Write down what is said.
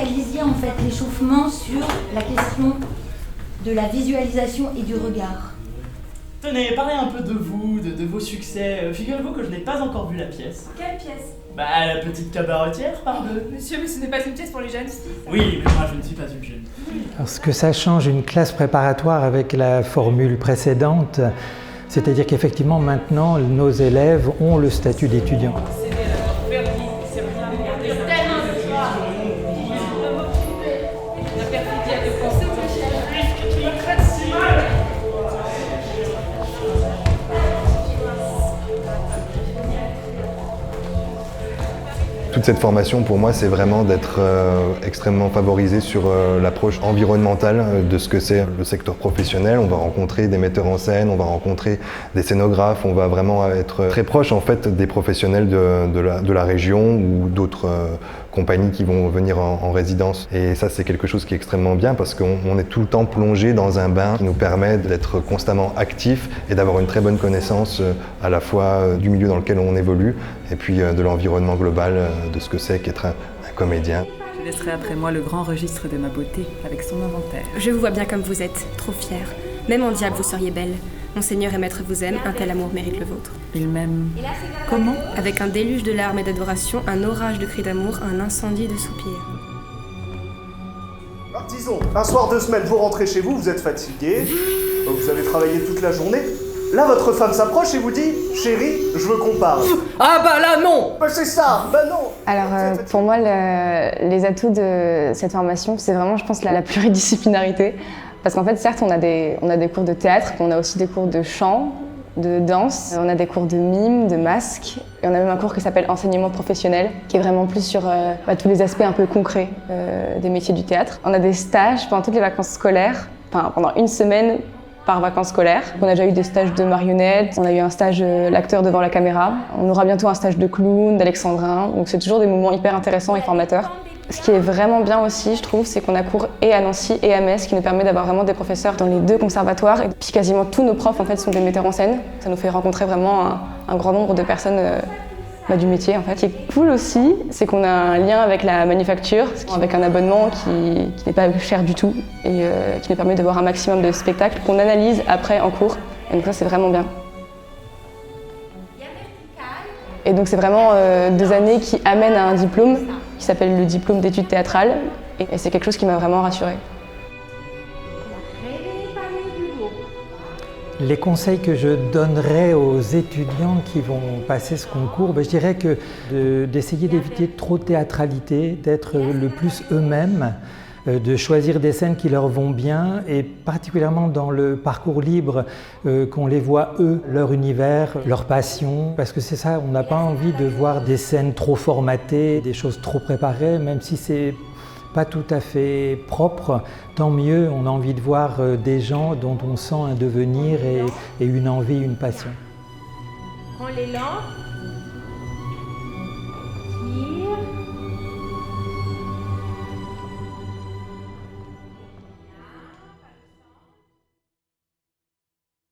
focalisiez en fait l'échauffement sur la question de la visualisation et du regard. Tenez, parlez un peu de vous, de vos succès. Figurez-vous que je n'ai pas encore vu la pièce. Quelle pièce? Bah, la petite cabaretière, parbleu. Monsieur, mais ce n'est pas une pièce pour les jeunes filles. Oui, mais moi je ne suis pas une jeune. Parce que ça change une classe préparatoire avec la formule précédente, c'est-à-dire qu'effectivement maintenant nos élèves ont le statut d'étudiants. Toute cette formation, pour moi, c'est vraiment d'être extrêmement favorisé sur l'approche environnementale de ce que c'est le secteur professionnel. On va rencontrer des metteurs en scène, on va rencontrer des scénographes, on va vraiment être très proche en fait des professionnels de la région ou d'autres compagnies qui vont venir en résidence. Et ça, c'est quelque chose qui est extrêmement bien parce qu'on est tout le temps plongé dans un bain qui nous permet d'être constamment actif et d'avoir une très bonne connaissance à la fois du milieu dans lequel on évolue et puis de l'environnement global, de ce que c'est qu'être un comédien. Je laisserai après moi le grand registre de ma beauté avec son inventaire. Je vous vois bien comme vous êtes, trop fière. Même en diable vous seriez belle. Monseigneur et maître vous aime, un tel amour mérite le vôtre. Il m'aime comment? Avec un déluge de larmes et d'adoration, un orage de cris d'amour, un incendie de soupirs. Alors, disons, un soir de semaine, vous rentrez chez vous, vous êtes fatigué, vous avez travaillé toute la journée. Là, votre femme s'approche et vous dit « Chérie, je veux qu'on parle ». Ah bah là, non! Bah c'est ça, bah non! Alors pour moi, les atouts de cette formation, c'est vraiment, je pense, la pluridisciplinarité. Parce qu'en fait, certes, on a des cours de théâtre, on a aussi des cours de chant, de danse, on a des cours de mime, de masque, et on a même un cours qui s'appelle enseignement professionnel, qui est vraiment plus sur tous les aspects un peu concrets des métiers du théâtre. On a des stages pendant toutes les vacances scolaires, enfin pendant une semaine par vacances scolaires. On a déjà eu des stages de marionnettes, on a eu un stage l'acteur devant la caméra, on aura bientôt un stage de clown, d'alexandrin, donc c'est toujours des moments hyper intéressants et formateurs. Ce qui est vraiment bien aussi, je trouve, c'est qu'on a cours et à Nancy et à Metz, ce qui nous permet d'avoir vraiment des professeurs dans les deux conservatoires. Et puis quasiment tous nos profs en fait, sont des metteurs en scène. Ça nous fait rencontrer vraiment un grand nombre de personnes du métier. En fait. Ce qui est cool aussi, c'est qu'on a un lien avec la manufacture, avec un abonnement qui n'est pas cher du tout et qui nous permet de voir un maximum de spectacles qu'on analyse après en cours. Et donc ça, c'est vraiment bien. Et donc c'est vraiment 2 années qui amènent à un diplôme qui s'appelle le diplôme d'études théâtrales et c'est quelque chose qui m'a vraiment rassurée. Les conseils que je donnerais aux étudiants qui vont passer ce concours, je dirais que d'essayer d'éviter trop de théâtralité, d'être le plus eux-mêmes, de choisir des scènes qui leur vont bien et particulièrement dans le parcours libre, qu'on les voit eux, leur univers, leur passion, parce que c'est ça, on n'a pas envie de voir des scènes trop formatées, des choses trop préparées, même si c'est pas tout à fait propre, tant mieux, on a envie de voir des gens dont on sent un devenir et une envie, une passion. Prends l'élan. Tire.